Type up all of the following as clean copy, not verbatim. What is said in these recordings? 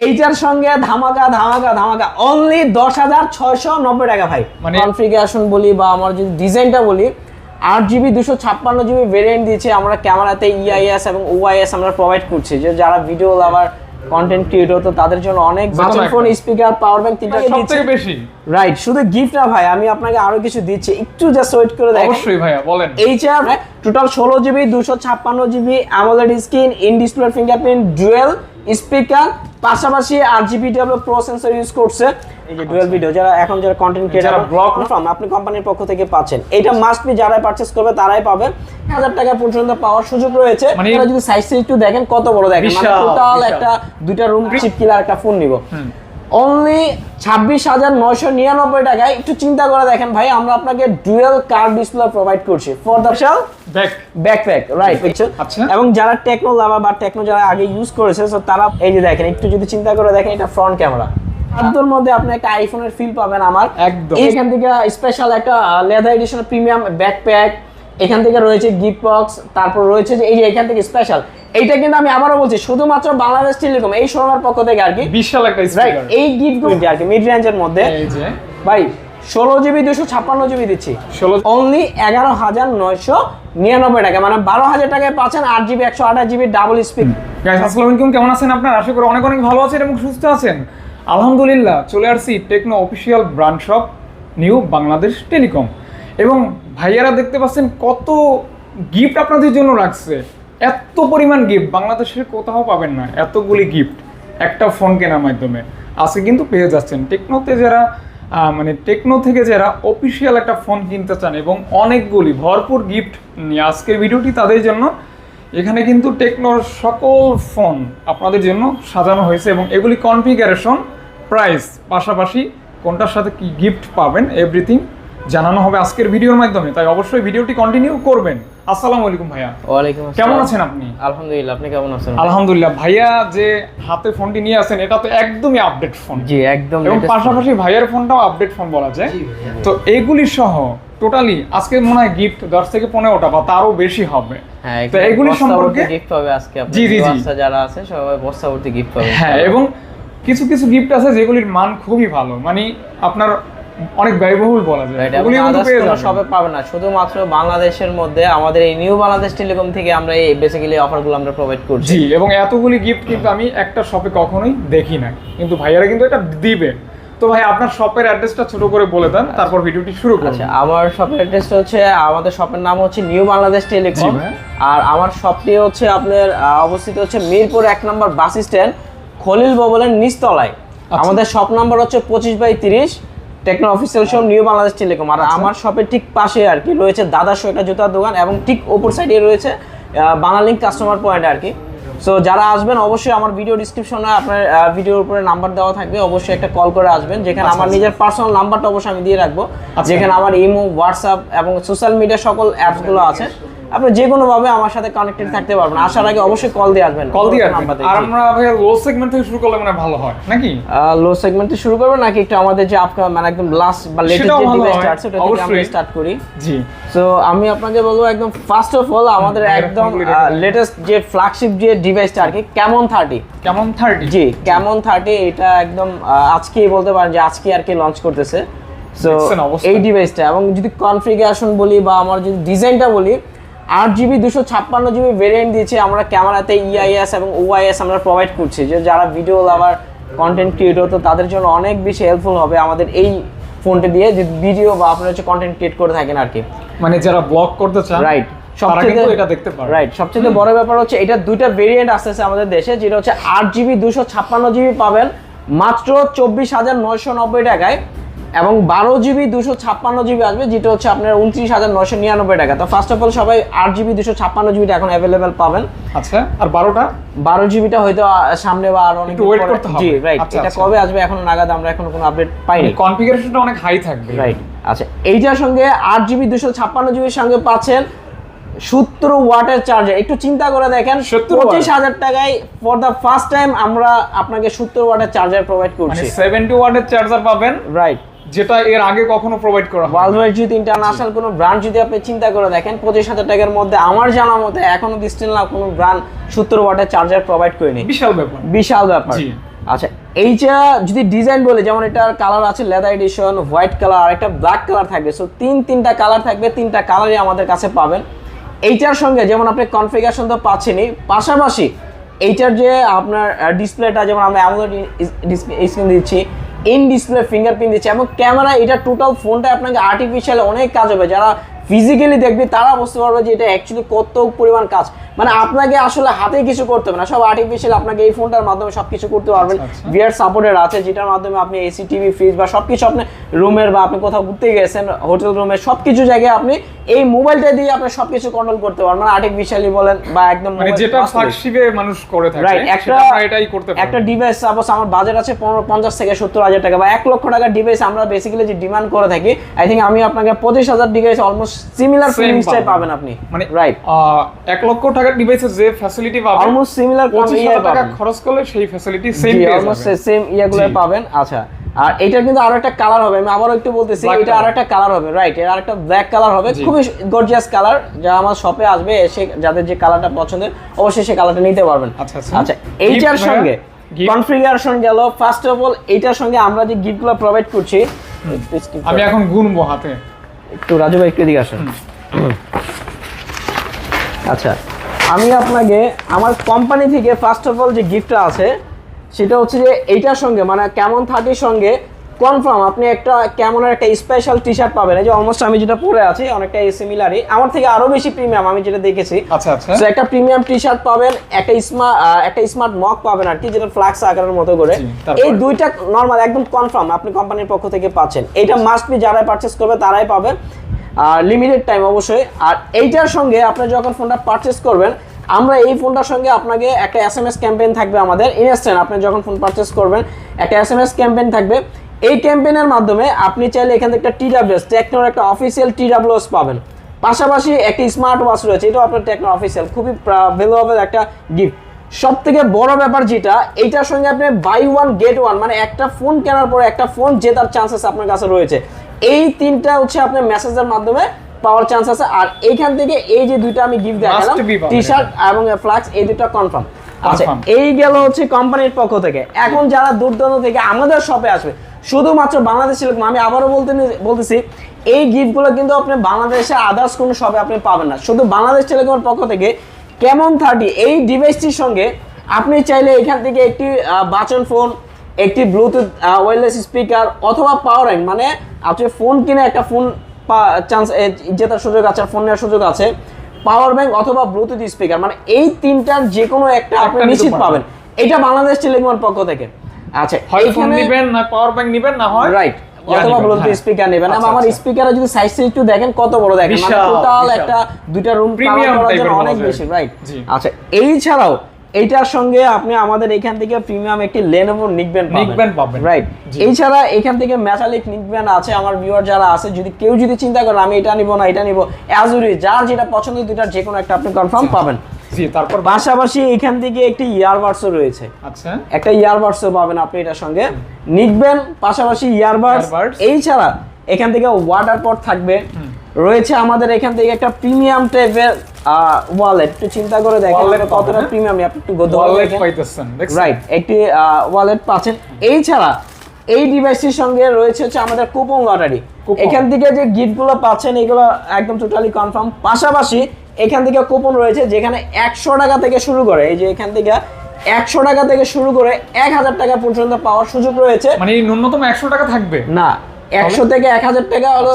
এইটার সঙ্গে ধামাকা ধামাকা ধামাকা অনলি 10,690 টাকা ভাই। মানে কনফিগারেশন বলি বা আমার যদি ডিজাইনটা বলি, 8GB 256GB ভেরিয়েন্ট দিয়েছে আমরা, ক্যামেরাতে ইআইএস এবং ওআইএস আমরা প্রোভাইড করছি, যে যারা ভিডিও লাভার কন্টেন্ট ক্রিয়েটর তো তাদের জন্য অনেক button phone, speaker, power bank তিনটা সবথেকে বেশি। রাইট, শুধু গিফট না ভাই, আমি আপনাকে আরো কিছু দিচ্ছি, একটু জাস্ট ওয়েট করে দেখেন। অবশ্যই ভাইয়া বলেন। HR total 16GB 256GB AMOLED screen, in display fingerprint, dual speaker, পাশাপাশি 8GB প্রো সেন্সর ইউজ করছে। এই যে ডুয়েল ভিডিও, যারা কন্টেন্ট ক্রিয়েটর ব্লগ ফ্রম আপনি কোম্পানির পক্ষ থেকে পাচ্ছেন, এটা মাস্ট বি, যারা পারচেজ করবে তারাই পাবে। 1000 টাকা পর্যন্ত পাওয়ার সুযোগ রয়েছে। আপনারা যদি সাইজটা একটু দেখেন কত বড় দেখেন, মানে টোটাল একটা দুইটা রুম চিপ কিলার একটা ফোন নিব অনলি 26,999 টাকায়। একটু চিন্তা করে দেখেন ভাই, আমরা আপনাকে ডুয়েল কার্ভ ডিসপ্লে প্রোভাইড করছি ফর দ্য ব্যাকপ্যাক, রাইট। এবং যারা টেকনো লাভার বা টেকনো যারা আগে ইউজ করেছে, সো তারা এই যে দেখেন, একটু যদি চিন্তা করে দেখেন, এটা ফ্রন্ট ক্যামেরা, হাতের মধ্যে আপনি একটা আইফোনের ফিল পাবেন আমার একদম। এখান থেকে স্পেশাল একটা লেদার এডিশন প্রিমিয়াম ব্যাকপ্যাক, এখান থেকে রয়েছে গিফট বক্স, তারপর রয়েছে যে এই যে এখান থেকে স্পেশাল, এইটা কিন্তু আমি আবারও বলছি শুধুমাত্র বাংলাদেশ টেলিকম এই শোরুমের পক্ষ থেকে আর কি, বিশাল একটা স্পিকার, এই গিফটগুলো আর কি মিড রেঞ্জের মধ্যে। এই যে ভাই 16GB 256GB দিচ্ছি অনলি 11,999 টাকা, মানে 12,000 টাকায় পাচ্ছেন 8GB 128GB double speed. Guys আসসালামু আলাইকুম, কেমন আছেন আপনারা? আশা করি অনেক অনেক ভালো আছেন এবং সুস্থ আছেন। আলহামদুলিল্লাহ, চলে আসছি Tecno official brand shop new Bangladesh telecom, এবং ভাইয়ারা দেখতে পাচ্ছেন কত গিফট আপনাদের জন্য রাখছে। এত পরিমাণ গিফট বাংলাদেশের কোথাও পাবেন না, এতগুলি গিফট একটা ফোন কেনার মাধ্যমে আজকে কিন্তু পেয়ে যাচ্ছেন। টেকনোতে যারা মানে টেকনো থেকে যারা অফিসিয়াল একটা ফোন কিনতে চান এবং অনেকগুলি ভরপুর গিফট নিয়ে আজকের ভিডিওটি তাদের জন্য। এখানে কিন্তু টেকনোর সকল ফোন আপনাদের জন্য সাজানো হয়েছে এবং এগুলি কনফিগারেশন, প্রাইস, পাশাপাশি কোনটার সাথে কি গিফট পাবেন এভরিথিং জানানো হবে আজকের ভিডিওর মাধ্যমে, তাই অবশ্যই ভিডিওটি কন্টিনিউ করবেন। আসসালামু আলাইকুম ভাইয়া। ওয়ালাইকুম আসসালাম। কেমন আছেন আপনি? আলহামদুলিল্লাহ, আপনি কেমন আছেন? আলহামদুলিল্লাহ। ভাইয়া যে হাতে ফোনটি নিয়ে আসেন, এটা তো একদমই আপডেট ফোন। জি একদম, এবং পাশাপাশি ভাইয়ার ফোনটাও আপডেট ফোন বলা যায়। তো এইগুলি সহ টোটালি আজকে মনে হয় গিফট 10 থেকে 15টা বা তারও বেশি হবে। হ্যাঁ, তো এগুলি সম্পর্কে গিফট পাবে আজকে আপনারা, জি যারা আছে সবাই বস্তাভর্তি গিফট পাবে। হ্যাঁ, এবং কিছু কিছু গিফট আছে যেগুলির মান খুবই ভালো, মানে আপনার অনেক ব্যয়বহুল বলা যায়, এগুলি কিন্তু পেয়ে যাবেন। সবে পাবে না, শুধুমাত্র বাংলাদেশের মধ্যে আমাদের এই নিউ বাংলাদেশ টেলিকম থেকে আমরা এই বেসিক্যালি অফারগুলো আমরা প্রোভাইড করছি। জি, এবং এতগুলি গিফট কিন্তু আমি একটা শপে কখনোই দেখি না, কিন্তু ভাইয়ারা কিন্তু এটা দিবে। তো ভাই আপনার শপের অ্যাড্রেসটা ছোট করে বলে দেন, তারপর ভিডিওটি শুরু করুন। আচ্ছা, আমার শপের অ্যাড্রেসটা হচ্ছে, আমাদের শপের নাম হচ্ছে নিউ বাংলাদেশ টেলিকম, আর আমার শপটি হচ্ছে আপনার অবস্থিত হচ্ছে মিরপুর 1 নম্বর বাস স্ট্যান্ড, খলিল ভবনের নিচতলায়। আমাদের শপ নাম্বার হচ্ছে 25/30, Tecno official shop new Bangladesh telecom. আর আমার শপের ঠিক পাশে আর কি রয়েছে দাদা শো, একটা জুতার দোকান, এবং ঠিক ওপর সাইডে রয়েছে বাংলালিংক কাস্টমার পয়েন্ট আর কি। সো যারা আসবেন অবশ্যই আমার ভিডিও ডিসক্রিপশনে আপনার ভিডিওর উপরে নাম্বার দেওয়া থাকবে, অবশ্যই একটা কল করে আসবেন, যেখানে আমার নিজের পার্সোনাল নাম্বারটা অবশ্যই আমি দিয়ে রাখবো, যেখানে আমার ইমো, হোয়াটসঅ্যাপ এবং সোশ্যাল মিডিয়া সকল অ্যাপসগুলো আছে। আপনি যে কোনো ভাবে আমার সাথে কানেক্টেড থাকতে পারবেন। আসার আগে অবশ্যই কল দিয়ে আসবেন, কল দিয়ে আসবেন। আর আমরা ভাই লো সেগমেন্ট থেকে শুরু করলে মানে ভালো হয় নাকি? লো সেগমেন্ট থেকে শুরু করব নাকি একটু আমাদের যে মানে একদম লাস্ট বা লেটেস্ট যে ডিভাইসটা আছে ওটা থেকে আমরা স্টার্ট করি? জি। সো আমি আপনাকে বলবো একদম ফার্স্ট অফ অল আমাদের একদম লেটেস্ট যে ফ্ল্যাগশিপ যে ডিভাইসটা আর কি, ক্যামন 30। ক্যামন 30? জি, ক্যামন 30, এটা একদম আজকেই বলতে পারেন যে আজকে আর কি লঞ্চ করতেছে। সো এই ডিভাইসটা, এবং যদি কনফিগারেশন বলি বা আমার যদি ডিজাইনটা বলি, 8GB 256GB ভেরিয়েন্ট দিয়েছে আমরা, ক্যামেরাতে ইআইএস এবং ওআইএস আমরা প্রোভাইড করছি, যে যারা ভিডিও লাভার কন্টেন্ট ক্রিয়েটর তো তাদের জন্য অনেক বেশি হেল্পফুল হবে আমাদের এই ফোনটা দিয়ে, যে ভিডিও বা আপনারা হচ্ছে কন্টেন্ট ক্রিয়েট করে থাকেন আর কি, মানে যারা ব্লগ করতে চান, রাইট, সবচেয়ে এটা দেখতে পারেন। রাইট, সবচেয়ে বড় ব্যাপার হচ্ছে এটা দুইটা ভেরিয়েন্ট আসছে আমাদের দেশে, যেটা হচ্ছে 8GB 256GB পাবেন মাত্র 24,990 টাকায়, এবং 12GB 256GB আসবে, যেটা হচ্ছে আপনার 29,999 টাকা। তো ফার্স্ট অফ অল সবাই 8GB 256GB এখন অ্যাভেলেবেল পাবেন। আচ্ছা, আর 12GBটা হয়তো সামনে বা আর অনেক ওয়েট করতে হবে। জি রাইট, এটা কবে আসবে এখন নাগাদ আমরা এখনো কোনো আপডেট পাইনি। কনফিগারেশনটা অনেক হাই থাকবে, রাইট। আচ্ছা, এইটার সঙ্গে 8GB 256GB এর সঙ্গে পাচ্ছেন 70 ওয়াটের চার্জার। একটু চিন্তা করে দেখেন, 25,000 টাকায় ফর দ্য ফার্স্ট টাইম আমরা আপনাকে 70 ওয়াটের চার্জার প্রোভাইড করছি। 70 ওয়াটের চার্জার পাবেন, রাইট, যেটা এর আগে কখনো প্রোভাইড করা হয়। ওয়ার্ল্ড যদি ইন্টারন্যাশনাল কোনো ব্র্যান্ড যদি আপনি চিন্তা করে দেখেন, 25,000 টাকার মধ্যে আমার জানা মতে এখনো স্টিল না কোনো ব্র্যান্ড 70 ওয়াটের চার্জার প্রোভাইড করেনি। বিশাল ব্যাপার, বিশাল ব্যাপার। আচ্ছা এইটা যদি ডিজাইন বলে, যেমন এটার কালার আছে লেদার এডিশন, হোয়াইট কালার আর একটা ব্ল্যাক কালার থাকবে। সো তিনটা কালার থাকবে, তিনটা কালারই আমাদের কাছে পাবেন। এইটার সঙ্গে যেমন আপনি কনফিগারেশন তো পাচ্ছেনই, পাশাপাশি এইটার যে আপনার ডিসপ্লেটা, যেমন আমরা অ্যামোলেড স্ক্রিন দিচ্ছি, ইন ডিসপ্লে ফিঙ্গারপ্রিন্ট দিচ্ছি, এবং ক্যামেরা, এটা টোটাল ফোনটা আপনাকে আর্টিফিশিয়াল অনেক কাজ হবে। যারা ফিজিক্যালি দেখবে তারা বুঝতে পারবে যে এটা অ্যাকচুয়ালি কত পরিমাণ কাজ, মানে আপনাকে আসলে হাতে কিছু করতে হবে না, সব আর্টিফিশিয়াল আপনাকে এই ফোনটার মাধ্যমে সবকিছু করতে পারবেন। ভিআর সাপোর্টেড আছে, যেটার মাধ্যমে আপনি এসি, টিভি, ফ্রিজ বা সবকিছু আপনি রুমের বা আপনি কোথাও ঘুরতে গেছেন হোটেল রুমে সবকিছু জায়গায় আপনি এই মোবাইলটা দিয়ে আপনি সবকিছু কন্ট্রোল করতে পারবেন, মানে আর্টিফিশিয়ালি বলেন বা একদম মানে যেটা ফ্ল্যাগশিপে মানুষ করে থাকে রাইট। এটাই করতে পারবে। একটা ডিভাইস সাপোজ আমার বাজেট আছে 50 থেকে 70,000 টাকা বা 1 লক্ষ টাকার ডিভাইস আমরা বেসিক্যালি যে ডিমান্ড করে থাকি, আই থিঙ্ক আমি আপনাকে 25,000 ডিভাইস অলমোস্ট সিমিলার ফিলিংসটাই পাবেন আপনি, মানে রাইট 1 লক্ষ টাকার ডিভাইসের যে ফ্যাসিলিটি পাবেন অলমোস্ট সিমিলার 25,000 টাকা খরচ করলে সেই ফ্যাসিলিটি সেম পেয়ে যাবেন, অলমোস্ট সেম ইয়াগুলো পাবেন। আচ্ছা, আর এটা কিন্তু আরো একটা কালার হবে, আমি আবারও একটু বলতেছি, এটা আরো একটা কালার হবে, রাইট, এর আরেকটা ব্ল্যাক কালার হবে, খুবই গর্জিয়াস কালার। যারা আমার শপে আসবে এসে যাদের যে কালারটা পছন্দের অবশ্যই সেই কালারটা নিতে পারবেন। আচ্ছা এইটার সঙ্গে কনফিগারেশন গেল। ফার্স্ট অফ অল এইটার সঙ্গে আমরা যে গিফটগুলো প্রোভাইড করছি, আমি এখন গুনবো হাতে, একটু রাজু ভাই একটু এদিকে আসেন। আচ্ছা, আমি আপনাকে আমার কোম্পানি থেকে ফার্স্ট অফ অল যে গিফটটা আছে সেটা হচ্ছে যে এইটার সঙ্গে মানে কেমন 30 সঙ্গে কনফার্ম আপনি একটা কেমনের একটা স্পেশাল টি শার্ট পাবেন। এই যে অলমোস্ট আমি যেটা পরে আছি অনেকটা সিমিলারই, আমার থেকে আরো বেশি প্রিমিয়াম আমি যেটা দেখেছি। আচ্ছা আচ্ছা, সো একটা প্রিমিয়াম টি শার্ট পাবেন, একটা স্মার্ট মগ পাবেন আর কি, যেটা ফ্লাক্স আকারের মতো করে। এই দুইটা নরমাল একদম কনফার্ম আপনি কোম্পানির পক্ষ থেকে পাচ্ছেন। এটা মাস্ট বি যারা পারচেজ করবে তারাই পাবেন, লিমিটেড টাইম অবশ্যই। আর এইটার সঙ্গে আপনি যখন ফোনটা পারচেজ করবেন, আমরা এই ফোনটার সঙ্গে আপনাকে একটা SMS ক্যাম্পেইন থাকবে আমাদের ইনস্ট্যান্ট, আপনি যখন ফোন পারচেজ করবেন একটা SMS ক্যাম্পেইন থাকবে। এই ক্যাম্পেইনের মাধ্যমে আপনি চাইলে এখান থেকে একটা TWS টেকনোর একটা অফিসিয়াল TWS পাবেন, পাশাপাশি একটা স্মার্ট ওয়াচ রয়েছে, এটাও আপনার টেকনো অফিসিয়াল, খুবই ভ্যালুয়েবল একটা গিফট। সব থেকে বড় ব্যাপার যেটা, এইটার সঙ্গে আপনি বাই ওয়ান গেট ওয়ান, মানে একটা ফোন কেনার পরে একটা ফোন জেতার চান্সেস আপনার কাছে রয়েছে। এই তিনটা হচ্ছে আপনার মেসেজের মাধ্যমে পাওয়ার চান্স আছে। আর এইখান থেকে এই যে দুইটা আমি গিফট দেখালাম, টি শার্ট এবং ফ্লাক্স, এই দুটো কনফার্ম। আচ্ছা, এই গেল হচ্ছে কোম্পানির পক্ষ থেকে। এখন যারা দূর দূরান্ত থেকে আমাদের শপে আসবে, শুধুমাত্র বাংলাদেশি লোক, আমি আবারও বলতেছি এই গিফটগুলো কিন্তু আপনি বাংলাদেশে আদার্স কোনো শপে আপনি পাবেন না, শুধু বাংলাদেশ টেলিকমের পক্ষ থেকে কেমন 30 এই ডিভাইসটির সঙ্গে আপনি চাইলে এখান থেকে একটি বাটন ফোন, একটি ব্লুটুথ ওয়্যারলেস স্পিকার অথবা পাওয়ার ব্যাংক, মানে আপনি ফোন কিনে একটা ফোন চান্স জেতার সুযোগ আছে, ফোন নেওয়ার সুযোগ আছে, পাওয়ার ব্যাংক অথবা ব্লুটুথ স্পিকার, মানে এই তিনটার যে কোনো একটা আপনি নিশ্চিত পাবেন, এটা বাংলাদেশ টেলিকমের পক্ষ থেকে। আচ্ছা, এইখানে নেবেন না পাওয়ার ব্যাংক নেবেন, না হয় রাইট অথবা ব্লুটুথ স্পিকার নেবেন। আমার স্পিকারে যদি সাইজটা একটু দেখেন কত বড় দেখেন, মানে টোটাল একটা দুইটা রুম প্রিমিয়াম করার জন্য অনেক বেশি, রাইট। আচ্ছা, এই ছাড়াও এইটার সঙ্গে আপনি আমাদের এখান থেকে প্রিমিয়াম একটি Lenovo নিকবেন পাবেন, রাইট। এই ছাড়া এখান থেকে মেটালিক নিকবেন আছে। আমার ভিউয়ার যারা আছে, যদি চিন্তা করেন আমি এটা নিব না এটা নিব, অ্যাজুরি যার যেটা পছন্দ দুইটার যে কোনো একটা আপনি কনফার্ম পাবেন। তারপর পাশাপাশি এখান থেকে একটি ইয়ারবাডসও রয়েছে। আচ্ছা, একটা ইয়ারবাডসও পাবেন আপনি এটার সঙ্গে, নিকবেন পাশাপাশি ইয়ারবাডস। এই ছাড়া এখান থেকে ওয়াটার পট থাকবে, রয়েছে আমাদের এখান থেকে একটা প্রিমিয়াম টাইপের ওয়ালেট। একটু চিন্তা করে দেখেন কতটা প্রিমিয়াম, আপনি একটু ওয়ালেট পাইতেছেন, রাইট, একটি ওয়ালেট পাচ্ছেন। এই ছাড়া এই ডিভাইসটির সঙ্গে রয়েছে হচ্ছে আমাদের কুপন লটারি। এখান থেকে যে গিফটগুলো পাচ্ছেন এগুলো একদম টোটালি কনফার্ম। পাশাপাশি এখান থেকে কুপন রয়েছে যেখানে 100 টাকা থেকে শুরু করে, এই যে এখান থেকে 100 টাকা থেকে শুরু করে 1000 টাকা পর্যন্ত পাওয়ার সুযোগ রয়েছে। মানে ন্যূনতম 100 টাকা থাকবে না, 100 থেকে 1000 টাকা হলো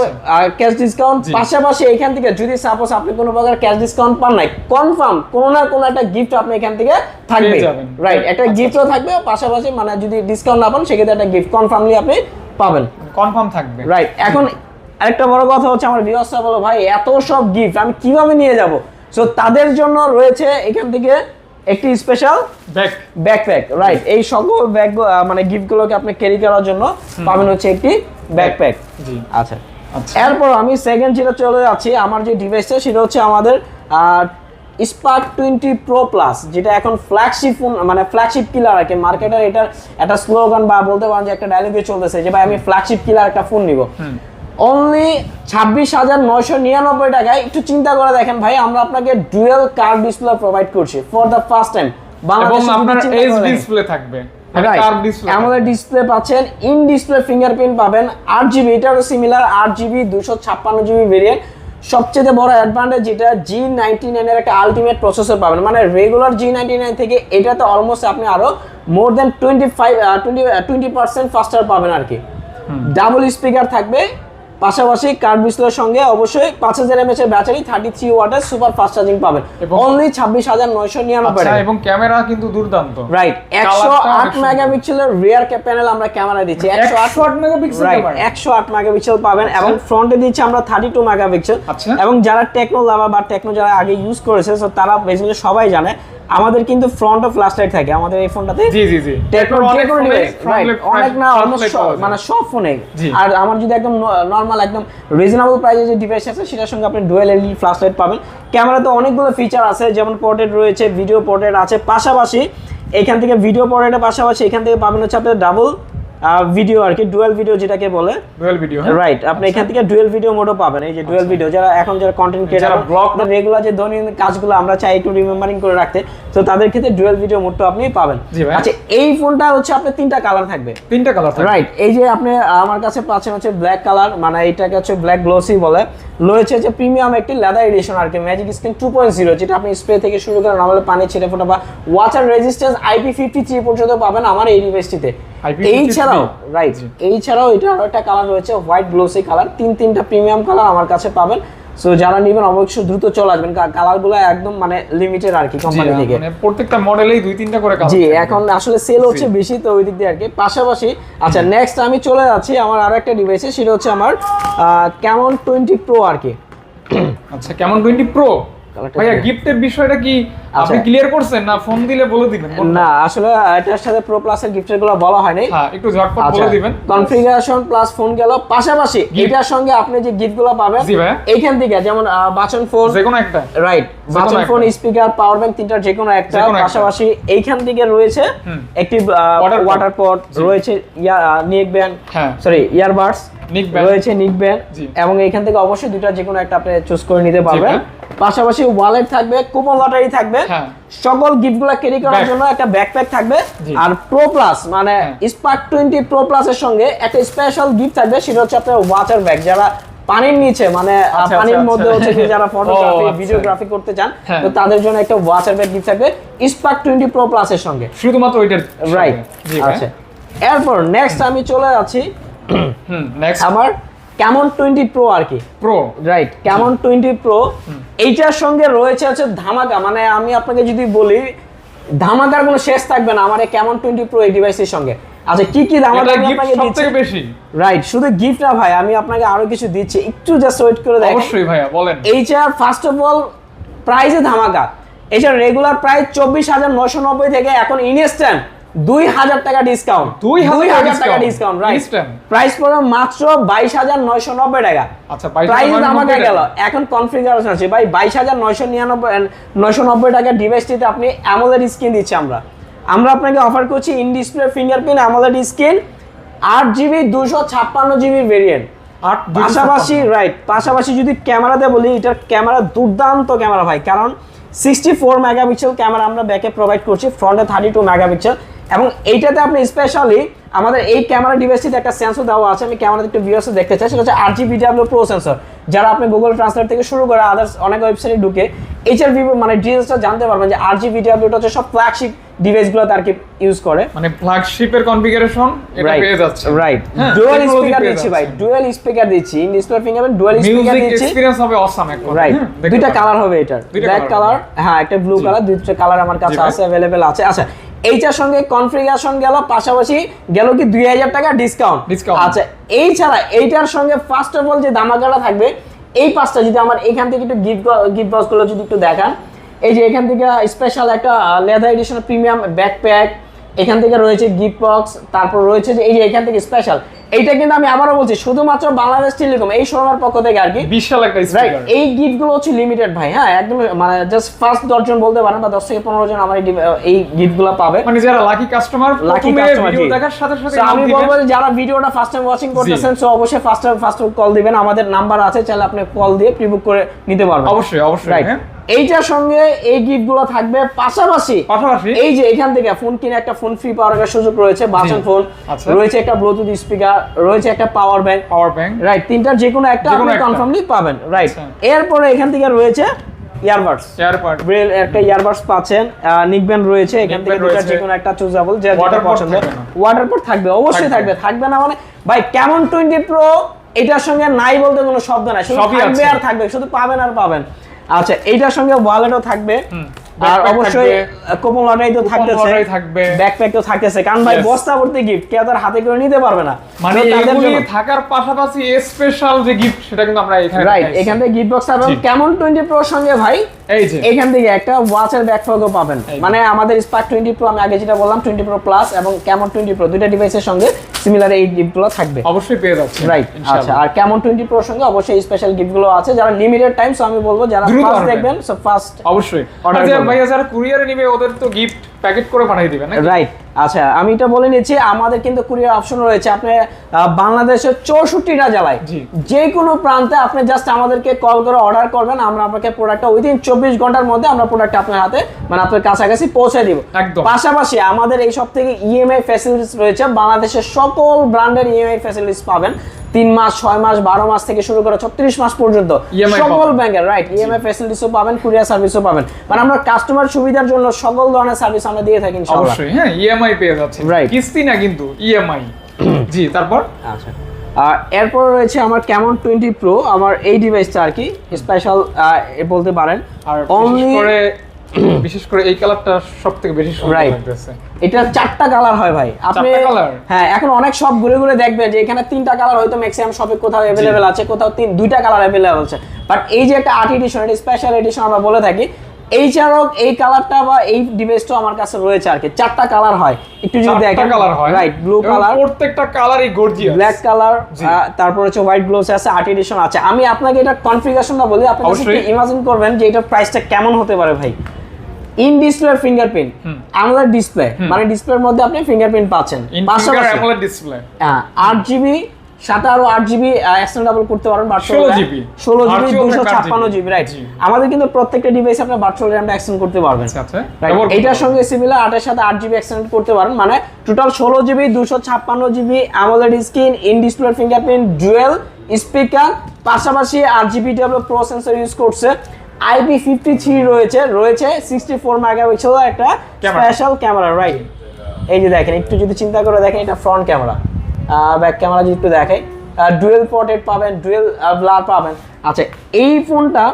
ক্যাশ ডিসকাউন্ট। পাশাপাশি এখান থেকে যদি সাপোজ আপনি কোনো প্রকার ক্যাশ ডিসকাউন্ট পান নাই, কনফার্ম কোনো না কোনো একটা গিফট আপনি এখান থেকে থাকবে, রাইট, একটা গিফটও থাকবে। পাশাপাশি মানে যদি ডিসকাউন্ট না পান সেক্ষেত্রে একটা গিফট কনফার্মলি আপনি পাবেন, কনফার্ম থাকবে, রাইট। এখন আরেকটা বড় কথা হচ্ছে, আমার ভিউয়ার্সরা বলো ভাই এত সব গিফট আমি কিভাবে নিয়ে যাব, সো তাদের জন্য রয়েছে এখান থেকে একটি স্পেশাল ব্যাকপ্যাক, রাইট। এই সকল ব্যাগ মানে গিফটগুলোকে আপনি ক্যারি করার জন্য পাবেন হচ্ছে একটি ব্যাকপ্যাক। আচ্ছা, এরপর আমি সেকেন্ড যেটা চলে যাচ্ছি, আমার যে ডিভাইসটা সেটা হচ্ছে আমাদের Spark 20 Pro Plus, যেটা এখন ফ্ল্যাগশিপ ফোন, মানে ফ্ল্যাগশিপ কিলার আর কি। মার্কেটের এটার একটা স্লোগান বা বলতে পারেন যে একটা ডায়লগে চলতেছে যে ভাই আমি ফ্ল্যাগশিপ কিলার একটা ফোন নিব। অনলি 26,999 টাকায়। একটু চিন্তা করে দেখেন ভাই, আমরা আপনাকে ডুয়াল কার্ভ ডিসপ্লে প্রোভাইড করছি ফর দ্য ফার্স্ট টাইম বাংলাদেশে। আপনার এইচ ডিসপ্লে থাকবে, কার্ভ ডিসপ্লে, AMOLED ডিসপ্লে পাচ্ছেন, ইন ডিসপ্লে ফিঙ্গারপ্রিন্ট পাবেন, 8GB, এটারও সিমিলার 8GB 256GB ভেরিয়েন্ট। সবচেয়ে বড় অ্যাডভান্টেজ যেটা G99 এর একটা আলটিমেট প্রসেসর পাবেন, মানে রেগুলার G99 থেকে এটাতে অলমোস্ট আপনি আরো মোর দেন 20% ফাস্টার পাবেন আর কি। ডাবল স্পিকার থাকবে, পাশাপাশি কার্ভ ডিসপ্লের সঙ্গে অবশ্যই 5000 mAh এর ব্যাটারি, 33 ওয়াটের সুপার ফাস্ট চার্জিং পাবেন অনলি 26999 আচ্ছা, এবং ক্যামেরা কিন্তু দুর্দান্ত, রাইট। 108 মেগাপিক্সেলের রিয়ার প্যানেল আমরা ক্যামেরা দিচ্ছি, 108 মেগাপিক্সেল ক্যামেরা, 108 মেগাপিক্সেল পাবেন, এবং ফ্রন্টে দিচ্ছি আমরা 32 মেগাপিক্সেল। এবং যারা টেকনো লাভার বা টেকনো যারা আগে ইউজ করেছে সো তারা বেসিক্যালি সবাই জানে আমাদের কিন্তু ফ্রন্ট ও ফ্ল্যাশ লাইট থাকে আমাদের এই ফোনটাতে। জি জি জি, টেকনো যে কোনো ডিভাইস, রাইট, অনেক না অলমোস্ট মানে সব ফোনে। আর আমার যদি একদম নরমাল একদম রিজনেবল প্রাইসে যে ডিভাইস আছে সেটার সঙ্গে আপনি ডুয়াল এলইডি ফ্ল্যাশ লাইট পাবেন। ক্যামেরাতে অনেকগুলো ফিচার আছে, যেমন পোর্ট্রেট রয়েছে, ভিডিও পোর্ট্রেট আছে, পাশাপাশি এখান থেকে ভিডিও পোর্ট্রেটের পাশাপাশি এখান থেকে পাবেন হচ্ছে আপনার ডাবল ভিডিও আর কি, ডুয়াল ভিডিও যেটাকে বলে, ডুয়াল ভিডিও, রাইট। আপনি এখান থেকে ডুয়াল ভিডিও মোডও পাবেন, এই যে ডুয়াল ভিডিও। যারা এখন যারা কন্টেন্ট ক্রিয়েটর, ব্লগ রেগুলার যে দৈনন্দিন কাজগুলো আমরা চাই একটু রিমেম্বারিং করে রাখতে, তো তাদের ক্ষেত্রে ডুয়াল ভিডিও মোডটা আপনি পাবেন। আচ্ছা, এই ফোনটা হচ্ছে আপনার 3টা কালার থাকবে, 3টা কালার থাকবে, রাইট। এই যে আপনি আমার কাছে পাচ্ছেন হচ্ছে ব্ল্যাক কালার, মানে এটাকে হচ্ছে ব্ল্যাক গ্লোসি বলে, রয়েছে যে প্রিমিয়াম একটি লেদার এডিশন আর কি, ম্যাজিক স্ক্রিন 2.0, যেটা আপনি স্প্রে থেকে শুরু করে নরমাল পানি ছিটে ফোটা বা ওয়াটার রেজিস্ট্যান্স IP53 পর্যন্ত পাবেন আমার এই ডিভাইসটিতে। এই ছাড়াও, রাইট, এই ছাড়াও এটা আরো একটা কালার রয়েছে হোয়াইট গ্লোসি কালার, তিনটা প্রিমিয়াম কালার আমার কাছে পাবেন। সো যারা নেবেন অবশ্যই দ্রুত চলে আসবেন, কালারগুলো একদম মানে লিমিটেড আর কি কোম্পানি থেকে, মানে প্রত্যেকটা মডেলেই 2-3টা করে কালার। জি, এখন আসলে সেল হচ্ছে বেশি তো ওই দিক দিয়ে আর কি। পাশাপাশি আচ্ছা, নেক্সট আমি চলে যাচ্ছি আমার আরো একটা ডিভাইসে, সেটা হচ্ছে আমার Camon 20 Pro আর কি। আচ্ছা, Camon 20 Pro ভাইয়া, গিফটের বিষয়টা কি আপনি ক্লিয়ার করছেন না ফোন দিলে বলে দিবেন? না, আসলে এটার সাথে প্রো প্লাস এর গিফটের গুলো বলা হয় নাই, হ্যাঁ একটু ঝটপট বলে দিবেন। কনফিগারেশন প্লাস ফোন গেল, পাশাপাশি এটার সঙ্গে আপনি যে গিফটগুলো পাবেন এইখান থেকে, যেমন বাচন ফোন যে কোনো একটা, রাইট, বাচন ফোন, স্পিকার, পাওয়ার ব্যাংক, তিনটার যে কোনো একটা। পাশাপাশি এইখান থেকে রয়েছে একটি ওয়াটার পট, রয়েছে নেক ব্যান্ড, সরি ইয়ারবাডস রয়েছে, নিক ব্যান্ড, এবং এইখান থেকে অবশ্যই দুটো যে কোনো একটা আপনি চুজ করে নিতে পারবেন। পাশাপাশি ওয়ালেট থাকবে, কুপন লটারি থাকবে, সকল গিফটগুলো ক্যারি করার জন্য একটা ব্যাকপ্যাক থাকবে। আর প্রো প্লাস মানে স্পার্ক 20 প্রো প্লাস এর সঙ্গে একটা স্পেশাল গিফট থাকবে, সেটা হচ্ছে আপনার ওয়াটার ব্যাগ। যারা পানির নিচে মানে পানির মধ্যে হচ্ছে যারা ফটোগ্রাফি ভিডিওগ্রাফি করতে চান, তো তাদের জন্য একটা ওয়াটার ব্যাগ গিফট থাকবে স্পার্ক 20 প্রো প্লাস এর সঙ্গে, শুধুমাত্র ওইটার, রাইট। আচ্ছা, এরপর নেক্সট আমি চলে যাচ্ছি নেক্সট আমার Camon 20 Pro আর কি, প্রো, রাইট, Camon 20 Pro। এইটার সঙ্গে রয়েছে হচ্ছে ধামাকা, মানে আমি আপনাকে যদি বলি ধামাকার কোনো শেষ থাকবে না আমার এই Camon 20 Pro এই ডিভাইসের সঙ্গে। আচ্ছা, কি কি ধামাকা আমি আপনাকে দিচ্ছি সবথেকে বেশি, রাইট, শুধু গিফট না ভাই, আমি আপনাকে আরো কিছু দিচ্ছি, একটু জাস্ট ওয়েট করে দেখেন। অবশ্যই ভাইয়া বলেন। এইটার ফার্স্ট অফ অল প্রাইসে ধামাকা, এটার রেগুলার প্রাইস 24,990 থেকে এখন ইনস্ট্যান্ট 2000 টাকা ডিসকাউন্ট, 2000 টাকা ডিসকাউন্ট, রাইট। প্রাইস পড়বে মাত্র 22,990 টাকা। আচ্ছা, প্রাইস আমাকে গেল, এখন কনফিগারেশন আছে ভাই 22,990 টাকা ডিভাইসটিতে আপনি AMOLED স্ক্রিন দিচ্ছি আমরা আপনাকে অফার করছি in display fingerprint AMOLED screen 8GB 256GB variant. পাশাপাশি, রাইট, পাশাপাশি যদি ক্যামেরাতে বলি, এটার ক্যামেরা দুর্দান্ত ক্যামেরা ভাই, কারণ 64 মেগাপিক্সেল ক্যামেরা আমরা ব্যাকে প্রোভাইড করছি, ফ্রন্টে 32 মেগাপিক্সেল, এবং এইটাতে আপনি স্পেশালি আমাদের এই ক্যামেরা ডিভাইসটিতে একটা সেন্সর দেওয়া আছে, আমি ক্যামেরাতে একটু ভিউয়ার্স দেখতে চাই, সেটা হচ্ছে RGBW Pro সেন্সর। যারা আপনি গুগল ট্রান্সলেট থেকে শুরু করে আদার্স অনেক ওয়েবসাইটে ঢুকে HRV মানে ডিটেইলসটা জানতে পারবেন যে RGBW টা হচ্ছে সব ফ্ল্যাগশিপ ডিভাইসগুলোতে আর কি ইউজ করে, মানে ফ্ল্যাগশিপের কনফিগারেশন এটা পেয়ে যাচ্ছে, রাইট। ডুয়াল স্পিকার দিচ্ছি ভাই, ডুয়াল স্পিকার দিচ্ছি, in display fingerprint dual speaker দিচ্ছি, এক্সপেরিয়েন্স হবে অসাম একদম, রাইট। দুইটা কালার হবে এটার, ব্ল্যাক কালার, হ্যাঁ একটা ব্লু কালার, দুইটা কালার আমার কাছে আছে, अवेलेबल আছে। আচ্ছা, এইটার সঙ্গে কনফিগারেশন গেল, পাশাপাশি গেল কি 2000 টাকা ডিসকাউন্ট। আচ্ছা, এই ছাড়া এইটার সঙ্গে ফার্স্ট অফ অল যে ধামাকাটা থাকবে, এই পাঁচটা যদি আমার এখান থেকে একটু গিফট বক্সগুলো যদি একটু দেখান, এই যে এখান থেকে স্পেশাল একটা লেদার এডিশন প্রিমিয়াম ব্যাকপ্যাক, এখান থেকে রয়েছে গিফট বক্স, তারপর রয়েছে যে এই যে এখান থেকে স্পেশাল, এইটা কিন্তু আমি আবারও বলছি শুধুমাত্র বাংলাদেশ টেলিকম এই শোরুমের পক্ষ থেকে আর কি, বিশাল একটা স্পিকার। এই গিফটগুলো হচ্ছে লিমিটেড ভাই, হ্যাঁ একদম, মানে জাস্ট ফার্স্ট 10 জন বলতে পারেন বা 10 থেকে 15 জন আমার এই গিফটগুলো পাবে, মানে যারা লাকি কাস্টমার ভিডিও দেখার সাথে সাথে আমি বলবো যে যারা ভিডিওটা ফার্স্ট টাইম ওয়াচিং করতেছেন সো অবশ্যই ফার্স্ট কল দিবেন, আমাদের নাম্বার আছে, চাইলে আপনি কল দিয়ে প্রি বুক করে নিতে পারবেন। অবশ্যই, রাইট। এইটার সঙ্গে এই গিফট গুলো থাকবে, পাশাপাশি এই যে এখান থেকে ফোন কিনে একটা ফোন ফ্রি পাওয়ার একটা সুযোগ রয়েছে, বাটন ফোন রয়েছে, একটা ব্লুটুথ স্পিকার রয়েছে, একটা পাওয়ার ব্যাংক রাইট, তিনটার যে কোনো একটা আপনি কনফার্মলি পাবেন রাইট। এরপরে এখান থেকে রয়েছে ইয়ারবাডস, ব্রেল একটা ইয়ারবাডস পাচ্ছেন, নিকব্যান্ড রয়েছে, এখান থেকে দুটার যে কোনো একটা চুজেবল, যে যেটা পছন্দ। ওয়াটারপ্রুফ থাকবে, অবশ্যই থাকবে, থাকবে না মানে ভাই Camon 20 Pro এটার সঙ্গে নাই বলতে কোনো শব্দ নাই, শুধু থাকবে আর থাকবে, শুধু পাবেন আর পাবেন। আচ্ছা এইটার সঙ্গে ওয়ালেটও থাকবে, আর অবশ্যই কুপন লটারি তো থাকতেছে, ব্যাকপ্যাক তো থাকতেছে, কারণ ভাই বস্তা ভর্তি গিফট কেউ তার হাতে করে নিতে পারবে না, মানে এগুলি থাকার পাশাপাশি স্পেশাল যে গিফট সেটা কিন্তু আমরা এখানে রাইট। এখান থেকে গিফট বক্স এবং Camon 20 Pro সঙ্গে ভাই এই যে এখান থেকে একটা ওয়াচের ব্যাকপ্যাকও পাবেন, মানে আমাদের Spark 20 Pro আমি আগে যেটা বললাম 20 Pro Plus এবং Camon 20 Pro দুইটা ডিভাইসের সঙ্গে সিমিলার এই গিফটগুলো থাকবে, অবশ্যই পেয়ে যাচ্ছে রাইট। আচ্ছা আর Camon 20 Pro সঙ্গে অবশ্যই স্পেশাল গিফটগুলো আছে, যারা লিমিটেড টাইম, সো আমি বলবো যারা ফার্স্ট দেখবেন সো ফার্স্ট অবশ্যই অর্ডার করবেন। ভাইয়া যারা কুরিয়ারে নেবে ওদের তো গিফট প্যাকেট করে পাঠিয়ে দিবেন নাকি? রাইট। আচ্ছা আমি এটা বলে নিচ্ছি, আমাদের কিন্তু কুরিয়ার অপশন রয়েছে, আপনি বাংলাদেশের 64টা জেলায় যে কোনো প্রান্তে আপনি জাস্ট আমাদেরকে কল করে অর্ডার করবেন, আমরা আপনাকে প্রোডাক্টটা উইদিন 24 ঘন্টার মধ্যে আমরা প্রোডাক্টটা আপনার হাতে মানে আপনার কাছাকাছি পৌঁছে দিব। পাশাপাশি আমাদের এই সব থেকে ইএমআই ফ্যাসিলিটিস রয়েছে, বাংলাদেশের সকল ব্র্যান্ডের ইএমআই ফ্যাসিলিটিস পাবেন, 3 মাস 6 মাস 12 মাস থেকে শুরু করে 36 মাস পর্যন্ত সকল ব্যাংকের রাইট ইএমআই ফ্যাসিলিটিসও পাবেন, কুরিয়ার সার্ভিসও পাবেন, মানে আমরা কাস্টমার সুবিধার জন্য সকল ধরনের সার্ভিস আমরা দিয়ে থাকি ইনশাআল্লাহ। অবশ্যই হ্যাঁ, ইএমআই পেয়ে যাচ্ছে, কিস্তি না কিন্তু ইএমআই। জি তারপর আচ্ছা এরপর রয়েছে আমার Camon 20 Pro, আমার এই ডিভাইসটা আর কি স্পেশাল বলতে পারেন, আর বিশেষ করে এই কালারটা সবথেকে বেশি সুন্দর লাগতেছে। এটা 4টা কালার হয় ভাই, আপনি হ্যাঁ এখন অনেক সব ঘুরে ঘুরে দেখবেন যে এখানে 3টা কালার হয়তো ম্যাক্সিমাম শপে কোথাও अवेलेबल আছে, কোথাও 2টা কালার अवेलेबल আছে, বাট এই যে একটা আর্ট এডিশন, এটা স্পেশাল এডিশন আমরা বলে থাকি, এই ছাড়াও এই কালারটা বা এই ডিভাইসটা আমার কাছে রয়েছে আর কি, 4টা কালার হয়, একটু যদি দেখেন রাইট, ব্লু কালার, প্রত্যেকটা কালারই গর্জিয়াস, ব্ল্যাক কালার, তারপর হচ্ছে হোয়াইট গ্লোভস আছে, আর্ট এডিশন আছে। আমি আপনাকে এটা কনফিগারেশনটা বলি, আপনি একটু ইমাজিন করবেন যে এটা প্রাইসটা কেমন হতে পারে ভাই। In display fingerprint, AMOLED display, মানে ডিসপ্লের মধ্যে আপনি ফিঙ্গারপ্রিন্ট পাচ্ছেন, পাশাপাশি AMOLED ডিসপ্লে, 8GB সাথে আরো 8GB এক্সটেন্ডেবল করতে পারেন, ভার্চুয়াল 16GB 256GB রাইট। আমাদের কিন্তু প্রত্যেকটা ডিভাইসে আপনি ভার্চুয়াল র্যামটা এক্সটেন্ড করতে পারবেন, আচ্ছা এটার সঙ্গে সিমিলার 8 এর সাথে 8GB এক্সটেন্ড করতে পারেন, মানে total 16GB 256GB AMOLED screen, in display fingerprint, dual speaker, পাশাপাশি 8GB প্রো সেন্সর ইউজ করছে, IP53 রয়েছে 64 মেগাপিক্সেল একটা স্পেশাল ক্যামেরা রাইট। এই যে দেখেন, একটু যদি চিন্তা করে দেখেন, এটা ফ্রন্ট ক্যামেরা, ব্যাক ক্যামেরা যদি একটু দেখাই, ডুয়েল পোর্ট্রেট পাবেন, ডুয়েল ব্লার পাবেন। আচ্ছা এই ফোনটা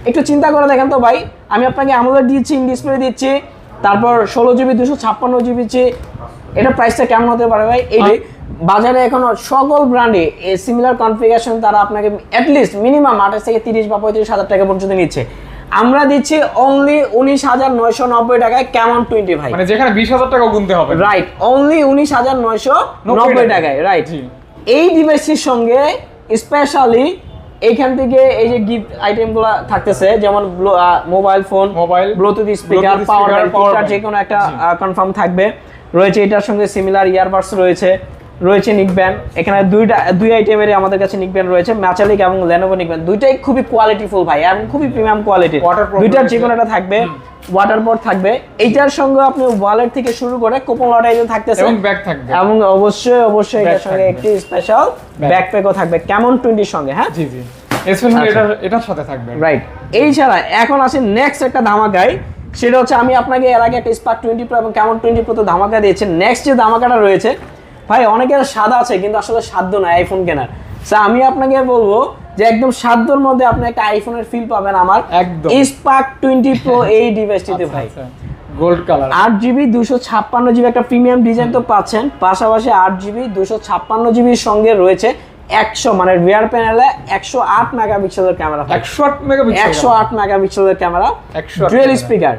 একটু চিন্তা করে দেখেন তো ভাই, আমি আপনাকে AMOLED দিচ্ছি, ইন ডিসপ্লে দিচ্ছি, তারপর 16GB 256GB, এটা প্রাইসটা কেমন হতে পারে ভাই? এই বাজারে এখন সকল ব্র্যান্ডে সিমিলার কনফিগারেশন তারা আপনাকে অ্যাটলিস্ট মিনিমাম 28 থেকে 30 বা 35,000 টাকা পর্যন্ত নিচ্ছে, আমরা দিচ্ছি অনলি 19,990 টাকায় Camon 20 ভাই, মানে যেখানে 20,000 টাকা গুনতে হবে রাইট, অনলি 19,990 টাকায় রাইট। এই ডিভাইসের সঙ্গে স্পেশালি এইখান থেকে এই যে গিফট আইটেমগুলো থাকতেছে, যেমন mobile phone, Bluetooth speaker, power bank, যে কোনো একটা কনফার্ম থাকবে রয়েছে, এটার সঙ্গে সিমিলার ইয়ারবাডস রয়েছে নিকব্যান্ড, এখানে দুই আইটেমেরই আমাদের কাছে নিকব্যান্ড রয়েছে, ম্যাচালিক এবং লেনোভো নিকব্যান্ড, দুইটাই খুবই কোয়ালিটিফুল ভাই এবং খুবই প্রিমিয়াম কোয়ালিটির, দুইটার যে কোনো একটা থাকবে, ওয়াটারপ্রুফ থাকবে, এইটার সঙ্গে আপনি ওয়ালেট থেকে শুরু করে কুপন লটারি থাকতেছে এবং ব্যাগ থাকবে, এবং অবশ্যই এটার সঙ্গে একটি স্পেশাল ব্যাকপ্যাকও থাকবে Camon 20 এর সঙ্গে। হ্যাঁ জি স্পেশালি এটার সাথে থাকবে রাইট। এই ছাড়া এখন আসে নেক্সট একটা ধামাকায়, সেটা হচ্ছে আমি আপনাকে এর আগে একটা Spark 20 Pro এবং Camon 20 Pro তো ধামাকা দিয়েছে, নেক্সট যে ধামাকাটা রয়েছে ভাই, অনেকের স্বাদ আছে কিন্তু আসলে সাধ্য নাই আইফোন কেনার, আমি আপনাকে বলবো যে একদম সাধ্যর মধ্যে আপনি একটা আইফোনের ফিল পাবেন আমার একদম Spark 20 Pro এই ডিভাইসটিতে ভাই। গোল্ড কালার, 8GB 256GB একটা প্রিমিয়াম ডিজাইন তো পাচ্ছেন, পাশাপাশি 8GB 256GB এর সঙ্গে রয়েছে 100 মানে রিয়ার প্যানেলে 108 মেগাপিক্সেলের ক্যামেরা, 108 মেগাপিক্সেলের ক্যামেরা, ডুয়াল স্পিকার,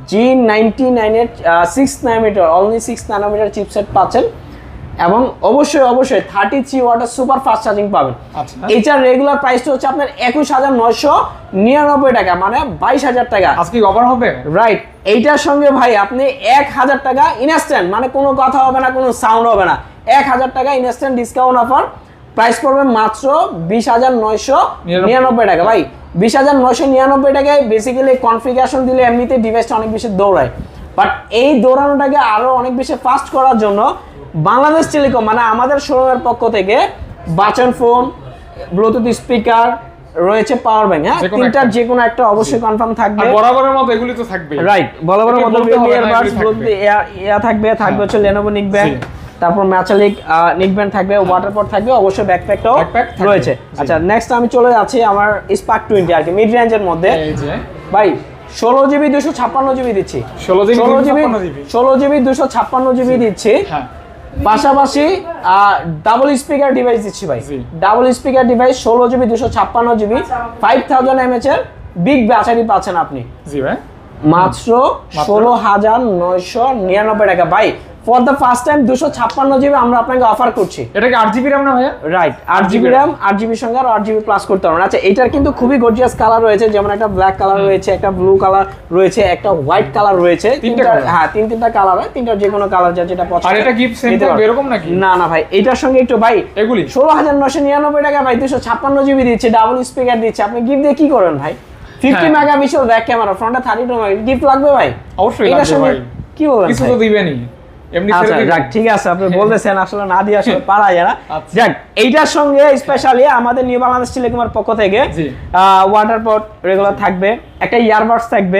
G99 এর 6 ন্যানোমিটার অনলি 6 ন্যানোমিটার চিপসেট পাচ্ছেন, এবং অবশ্যই 33 ওয়াটের সুপার ফাস্ট চার্জিং পাবেন। এটার রেগুলার প্রাইসটা হচ্ছে আপনার 21,999 টাকা, মানে 22,000 টাকা। আজকে অফার হবে রাইট। এইটার সঙ্গে ভাই আপনি 1,000 টাকা ইনস্ট্যান্ট, মানে কোনো কথা হবে না, কোনো সাউন্ড হবে না, 1,000 টাকা ইনস্ট্যান্ট ডিসকাউন্ট অফার, প্রাইস পড়বে মাত্র 20,999 টাকা। ভাই 20,999 টাকায় বেসিক্যালি কনফিগারেশন দিলে এমনিতে ডিভাইসটা অনেক বেশি দৌড়ায়, বাট এই দৌড়ানোটাকে আরো অনেক বেশি ফাস্ট করার জন্য বাংলাদেশ টেলিকম মানে আমাদের শোরুমের পক্ষ থেকে বাটন ফোন, ব্লুটুথ স্পিকার রয়েছে, পাওয়ার ব্যাংক, হ্যাঁ তিনটার যে কোনো একটা অবশ্যই কনফার্ম থাকবে। আর বরাবরের মতো এগুলি তো থাকবে, রাইট, বরাবরের মতো Realme Earbuds, ব্লুটুথ থাকবে হচ্ছে Lenovo Neckband, তারপর ম্যাচালিক নেকব্যান্ড থাকবে, ওয়াটারপড থাকবে, অবশ্যই ব্যাকপ্যাকটাও রয়েছে। আচ্ছা নেক্সট আমি চলে যাচ্ছি আমার Spark 20 আর কি মিড রেঞ্জের মধ্যে। এই যে ভাই 16GB 256GB দিচ্ছি, 16GB 256GB দিচ্ছি, হ্যাঁ পাশাপাশি ডাবল স্পিকার ডিভাইস দিচ্ছি ভাই, double speaker device 16GB 256GB 5000 mAh এর বিগ ব্যাটারি পাচ্ছেন আপনি। জি ভাই মাত্র 16,999 টাকা ভাই। For the first time 256GB আমরা আপনাকে অফার করছি। এটা কি 8GB RAM না ভাইয়া? রাইট, 8GB RAM, 8GB সঙ্গে আর 8GB প্লাস করতে পারবেন। আচ্ছা এটার কিন্তু খুবই গর্জিয়াস কালার রয়েছে, যেমন একটা ব্ল্যাক কালার রয়েছে, একটা ব্লু কালার রয়েছে, একটা হোয়াইট কালার রয়েছে, হ্যাঁ তিনটা কালার হয়, তিনটার যে কোনো কালার যেটা পছন্দ। আর এটা গিফট সেম থাকবে এরকম নাকি? না না ভাই, এটার সঙ্গে একটু ভাই এগুলি 16,999 টাকা ভাই, 256GB দিচ্ছে, ডাবল স্পিকার দিচ্ছে, আপনি গিফট দিয়ে কি করেন ভাই? 50 মেগাপিক্সেল ব্যাক ক্যামেরা, ফ্রন্টে 32 মেগাপিক্সেল, গিফট লাগবে ভাই? অবশ্যই লাগবে ভাই, কি বলেন কিছু তো দিবেনই এমনি ছেড়ে দিবেন। যাক ঠিক আছে, আপনি বলতেছেন আসলে না দিয়ে আসলে পারা যায় না। যাক এইটার সঙ্গে স্পেশালি আমাদের নিউ বাংলাদেশ টেলিকমের পক্ষ থেকে ওয়াটারপড রেগুলার থাকবে, একটা ইয়ারবাডস থাকবে,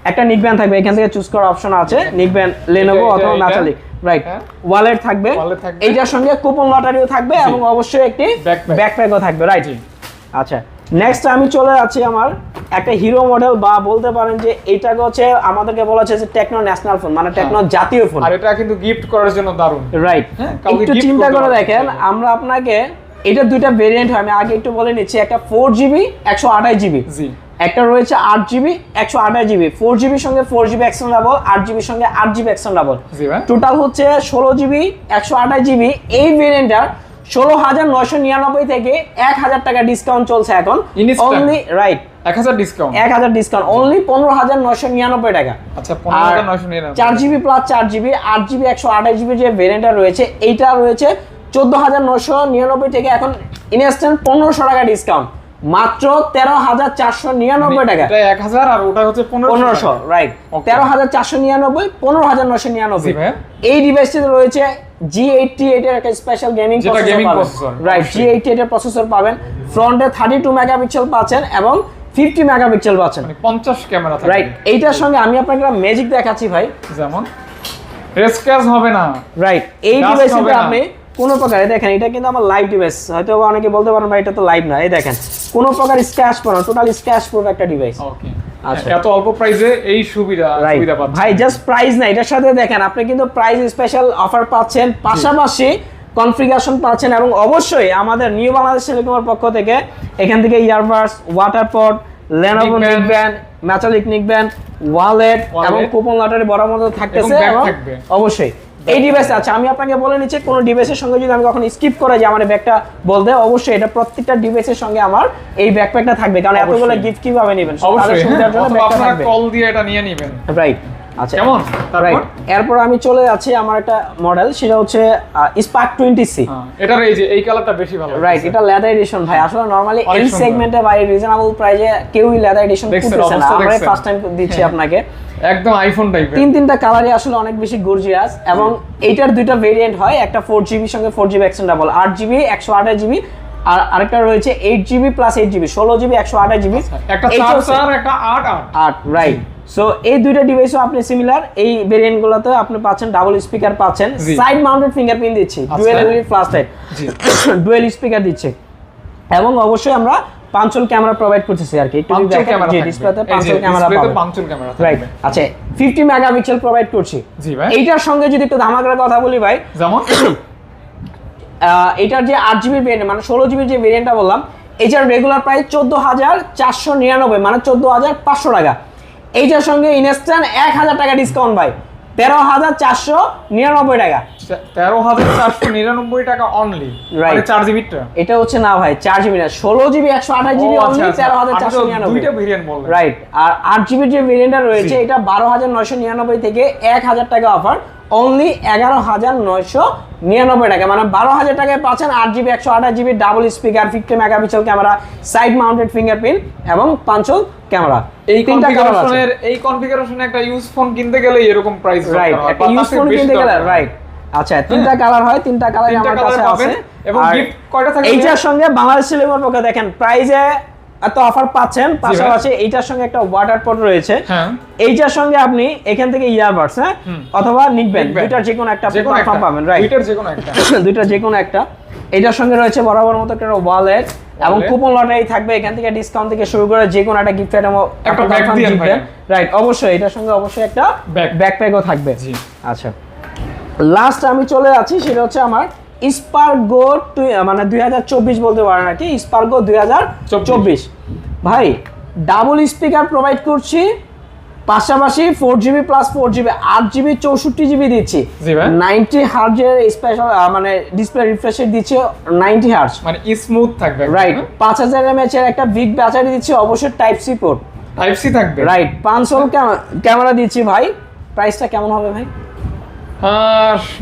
একটা নেকব্যান্ড থাকবে, এখান থেকে চুজ করার অপশন আছে, নেকব্যান্ড Lenovo অথবা ম্যাচালিক, রাইট, ওয়ালেট থাকবে, এইটার সঙ্গে কুপন লটারিও থাকবে এবং অবশ্যই একটি ব্যাকপ্যাকও থাকবে, রাইট। আচ্ছা নেক্সট আমি চলে যাচ্ছি আমার একটা হিরো মডেল, বা বলতে পারেন যে এটাকে হচ্ছে আমাদেরকে বলা হচ্ছে যে টেকনো ন্যাশনাল ফোন, মানে টেকনো জাতীয় ফোন, আর এটা কিন্তু গিফট করার জন্য দারুণ, রাইট। একটু চিন্তা করে দেখেন, আমরা আপনাকে এটা দুইটা ভেরিয়েন্ট হয়, আমি আগে একটু বলে নিচ্ছি, একটা 4GB 128GB, জি একটা রয়েছে 8GB 128GB, 4GB সঙ্গে 4GB এক্সটেন্ডেবল, 8GB সঙ্গে 8GB এক্সটেন্ডেবল, জি ভাই টোটাল হচ্ছে 16GB 128GB। এই ভেরিয়েন্টটার 16,999 থেকে 1,000 টাকা ডিসকাউন্ট চলছে এখন, only right 1000 discount, 1000 discount, only 15,999 টাকা। আচ্ছা 15,999, 4GB plus 4GB 8GB 128GB যে ভেরিয়েন্টটা রয়েছে, এইটা রয়েছে 14,999 থেকে এখন ইনস্ট্যান্ট 1500 টাকা ডিসকাউন্ট, মাত্র 13,499 টাকা। এটা 1000 আর ওটা হচ্ছে 1500, রাইট, 13,499, 15,999। এই ডিভাইসটিতে রয়েছে G88 এর একটা special gaming processor, right, G88 এর প্রসেসর পাবেন, ফ্রন্টে 32 মেগাপিক্সেল পাচ্ছেন এবং 50 মেগাপিক্সেল পাচ্ছেন, মানে 50 ক্যামেরা থাকবে, রাইট। এইটার সঙ্গে আমি আপনাকে একটা ম্যাজিক দেখাচ্ছি ভাই, যেমন রেসক্যাশ হবে না, রাইট। এই ডিভাইসে আপনি কোনো প্রকার, দেখেন এটা কিন্তু আমার লাইভ ডিভাইস, হয়তো অনেকে বলতে পারেন ভাই এটা তো লাইভ না, এই দেখেন কোনো প্রকার স্ক্র্যাচ পড়ে না, টোটাল স্ক্র্যাচ প্রুফ একটা ডিভাইস। ওকে, আচ্ছা এত অল্প প্রাইসে এই সুবিধা পাচ্ছেন ভাই, জাস্ট প্রাইস না, এটার সাথে দেখেন আপনি কিন্তু প্রাইস স্পেশাল অফার পাচ্ছেন, পাশাপাশি কনফিগারেশন পাচ্ছেন, এবং অবশ্যই আমাদের নিউ বাংলাদেশ টেলিকমের পক্ষ থেকে এখান থেকে ইয়ারবাডস, ওয়াটারপড, Lenovo নেকব্যান্ড, ম্যাচালিক নেকব্যান্ড, ওয়ালেট এবং কুপন লটারি বরাবর থাকতেছে, এবং অবশ্যই এই ডিভাইস। আচ্ছা আমি আপনাকে বলে নিচ্ছি, কোন ডিভাইসের সঙ্গে যদি আমি কখন স্কিপ করে যাই আমার ব্যাগটা বলতে, অবশ্যই এটা প্রত্যেকটা ডিভাইসের সঙ্গে আমার এই ব্যাকপ্যাকটা থাকবে, কারণ এতগুলো গিফট কিভাবে নেবেন, তাদের সুবিধার জন্য ব্যাগটা থাকবে, কল দিয়ে এটা নিয়ে নেবেন, রাইট। আচ্ছা কেমন, তারপর এরপর আমি চলে যাচ্ছি আমার একটা মডেল, সেটা হচ্ছে Spark 20C। এটার এই যে এই কালারটা বেশি ভালো, রাইট, এটা লেদার এডিশন ভাই, আসলে নরমালি এই সেগমেন্টে ভাই রিজনেবল প্রাইসে কেউই লেদার এডিশন করতেছে না, আমরা ফার্স্ট টাইম দিচ্ছি আপনাকে, একদম আইফোন টাইপের, তিনটা কালারই আসলে অনেক বেশি গর্জিয়াস, এবং এইটার দুইটা ভেরিয়েন্ট হয়, একটা 4GB সঙ্গে 4GB এক্সটেন্ডেবল, 8GB 128GB, আর আরেকটা রয়েছে 8GB plus 8GB 16GB 128GB, একটা 4 একটা 8 রাইট। সো এই দুইটা ডিভাইসও আপনি সিমিলার, এই ভেরিয়েন্টগুলোতে আপনি পাচ্ছেন ডাবল স্পিকার পাচ্ছেন, সাইড মাউন্টেড ফিঙ্গারপ্রিন্ট দিচ্ছি, dual LED flash light, dual speaker দিচ্ছে, এবং অবশ্যই আমরা পাঁচল ক্যামেরা প্রোভাইড করতেছি আর কি, একটু ডিসপ্লেতে পাঁচল ক্যামেরা পাবেন, রাইট। আচ্ছা 50 মেগাপিক্সেল প্রোভাইড করছি। জি ভাই, এইটার সঙ্গে যদি একটু ধামাকার কথা বলি ভাই, যেমন এটার যে 8GB ভেরিয়েন্ট মানে 16GB যে ভেরিয়েন্টটা বললাম, এটার রেগুলার প্রাইস 14,499 মানে 14,500 টাকা। এইটার সঙ্গে ইনস্ট্যান্ট 1,000 টাকা ডিসকাউন্ট ভাই, 13,499 টাকা, 13,499 টাকা অনলি, মানে 4GB টা এটা হচ্ছে না ভাই, 4GB না, 16GB 128GB অনলি 13,499, দুইটা ভেরিয়েন্ট বললেন, রাইট। আর 8GB যে ভেরিয়েন্টটা রয়েছে এটা 12,999 থেকে 1,000 টাকা অফার, অনলি 11,999 টাকা, মানে 12,000 টাকায় পাচ্ছেন 8GB 128GB double speaker, 50 megapixel camera, side mounted fingerprint এবং পাঞ্চল ক্যামেরা। এই কনফিগারেশনে একটা ইউজ ফোন কিনতে গেলে এরকম প্রাইস রাইট, একটা ইউজ ফোন কিনতে গেলে রাইট। আচ্ছা, তিনটা কালার হয়, তিনটা কালার আমার কাছে আছে। এবং গিফট কয়টা থাকে? এইটার সঙ্গে বাংলাদেশ টেলিকমের পক্ষে দেখেন প্রাইজে এত অফার পাচ্ছেন, পাশাপাশি এইটার সঙ্গে একটা ওয়াটার পট রয়েছে। হ্যাঁ, এইটার সঙ্গে আপনি এখান থেকে ইয়ারবাডস অথবা নিকবেন, দুইটার যে কোনো একটা আপনি কনফার্ম পাবেন। রাইট, দুইটার যে কোনো একটা দুইটার যে কোনো একটা। এইটার সঙ্গে রয়েছে বরাবর মতো একটা ওয়ালেট এবং কুপন লটারি থাকবে, এখান থেকে ডিসকাউন্ট থেকে শুরু করে যে কোনো একটা গিফট আইটেম একটা ব্যাগ দিবেন। রাইট, অবশ্যই এটার সঙ্গে অবশ্যই একটা ব্যাকপ্যাকও থাকবে। জি, আচ্ছা, লাস্ট আমি চলে যাচ্ছি, সেটা হচ্ছে আমার স্পার্গো, মানে 2024 বলতে পারেন আর কি, স্পার্গো 2024। ভাই ডাবল স্পিকার প্রোভাইড করছি, পাশাপাশি 4GB plus 4GB 8GB 64GB দিচ্ছি, 90 হার্জের স্পেশাল মানে ডিসপ্লে রিফ্রেশ রেট দিচ্ছি 90 হার্জ, মানে স্মুথ থাকবে। রাইট, 5000 mAh এর একটা বিগ ব্যাটারি দিচ্ছি, অবশ্যই type C port, type C থাকবে। রাইট, 500 ক্যামেরা দিচ্ছি। ভাই প্রাইসটা কেমন হবে ভাই?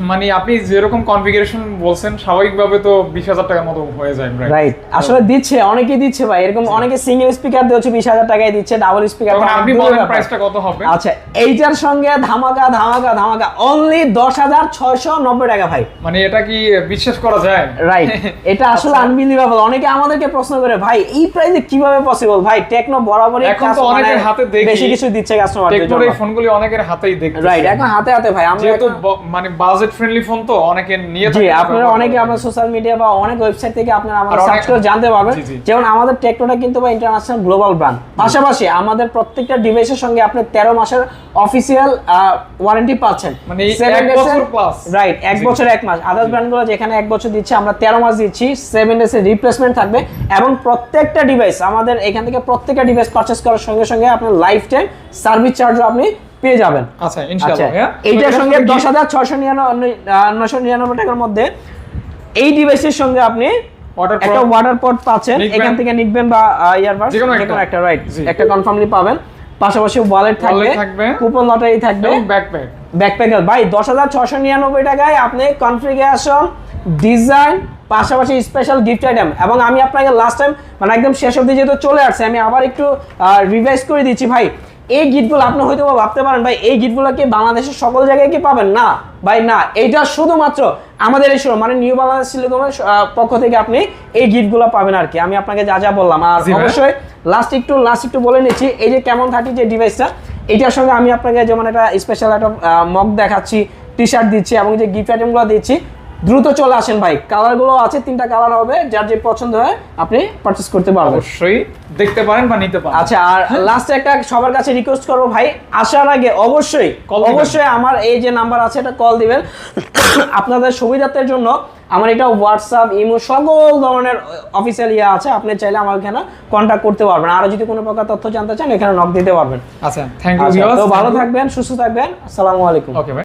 মানে আপনি যেরকম কনফিগারেশন বলছেন স্বাভাবিকভাবে তো 20,000 টাকার মতো হয়ে যায়। রাইট, আসলে দিচ্ছে, অনেকেই দিচ্ছে ভাই, এরকম অনেকে সিঙ্গেল স্পিকার দিচ্ছে 20,000 টাকায় দিচ্ছে, ডাবল স্পিকার। আপনি বলেন প্রাইসটা কত হবে? আচ্ছা, এইটার সঙ্গে ধামাকা ধামাকা ধামাকা অনলি 10,690 টাকা ভাই। মানে এটা কি বিশ্বাস করা যায়? রাইট, এটা আসলে আনবিলিভেবল। অনেকে আমাদেরকে প্রশ্ন করে ভাই এই প্রাইসে কিভাবে পসিবল? ভাই টেকনো বরাবরই এখন তো অনেকের হাতে দেখি বেশি কিছু দিচ্ছে কাস্টমারদের জন্য। টেকনোর এই ফোনগুলি অনেকের হাতেই দেখতেছি। রাইট, এখন হাতে হাতে ভাই। আমরা যেহেতু মানে বাজেট ফ্রেন্ডলি ফোন তো অনেকে নিয়ে থাকে। জি, আপনারা অনেকে আপনার সোশ্যাল মিডিয়া বা অনেক ওয়েবসাইট থেকে আপনারা আমাদের সার্চ করে জানতে পারবেন। যেমন আমাদের টেকনোটা কিন্তু ভাই ইন্টারন্যাশনাল গ্লোবাল ব্র্যান্ড, পাশাপাশি আমাদের প্রত্যেকটা ডিভাইসের সঙ্গে আপনি 13 মাসের অফিসিয়াল ওয়ারেন্টি পাচ্ছেন, মানে 1 বছর প্লাস। রাইট, 1 বছর 1 মাস। আদার্স ব্র্যান্ডগুলো যেখানে 1 বছর দিচ্ছে, আমরা 13 মাস দিচ্ছি, 7 ডেজ এর রিপ্লেসমেন্ট থাকবে এবং প্রত্যেকটা ডিভাইস আমাদের এখান থেকে প্রত্যেকটা ডিভাইস পারচেজ করার সঙ্গে সঙ্গে আপনার লাইফ টাইম সার্ভিস চার্জও আপনি পেয়ে যাবেন। আচ্ছা, ইনশাআল্লাহ। এইটার সঙ্গে 10,699 টাকার মধ্যে এই ডিভাইসের সঙ্গে আপনি একটা ওয়াটার পট পাচ্ছেন, এখান থেকে নিকবেন বা ইয়ারবাডস যে কোনো একটা। রাইট, একটা কনফার্মলি পাবেন, পাশাপাশি ওয়ালেট থাকবে, কুপন লটারি থাকবে, ব্যাকপ্যাক। ভাই 10,699 টাকায় আপনি কনফিগারেশন, ডিজাইন, পাশাপাশি স্পেশাল গিফট আইটেম। এবং আমি আপনাকে লাস্ট টাইম মানে একদম শেষ অবধি যেহেতু চলে আসছে, আমি আবার একটু রিভাইজ করে দিচ্ছি ভাই। এই গিফটগুলো আপনি হয়তো ভাবতে পারেন ভাই এই গিফটগুলো কি বাংলাদেশের সকল জায়গায় কি পাবেন? না ভাই, না, এইটা শুধুমাত্র আমাদের এই শোরুম মানে নিউ বাংলাদেশ টেলিকমের পক্ষ থেকে আপনি এই গিফটগুলো পাবেন আর কি। আমি আপনাকে যা যা বললাম, আর অবশ্যই লাস্ট একটু বলে নিচ্ছি, এই যে কেমন থাকি যে ডিভাইসটা, এইটার সঙ্গে আমি আপনাকে যেমন একটা স্পেশাল একটা মগ দেখাচ্ছি, টি শার্ট দিচ্ছি এবং যে গিফট আইটেমগুলো দিচ্ছি, দ্রুত চলে আসেন ভাই। কালারগুলো আছে, 3টা কালার হবে, যার যে পছন্দ হয় আপনি পারচেজ করতে পারবেন, অবশ্যই দেখতে পারেন বা নিতে পারেন। আচ্ছা, আর লাস্টে একটা সবার কাছে রিকোয়েস্ট করবো ভাই, আসার আগে অবশ্যই আমার এই যে নাম্বার আছে এটা কল দিবেন। আপনাদের সুবিধার্থের জন্য আমার এটা হোয়াটসঅ্যাপ, ইমো সকল ধরনের অফিসিয়াল ইয়ে আছে, আপনি চাইলে আমার এখানে কন্ট্যাক্ট করতে পারবেন। আর যদি কোনো প্রকার তথ্য জানতে চান এখানে নক দিতে পারবেন। আচ্ছা, থ্যাংক ইউ। তো ভালো থাকবেন, সুস্থ থাকবেন, আসসালামু আলাইকুম। ওকে ভাই।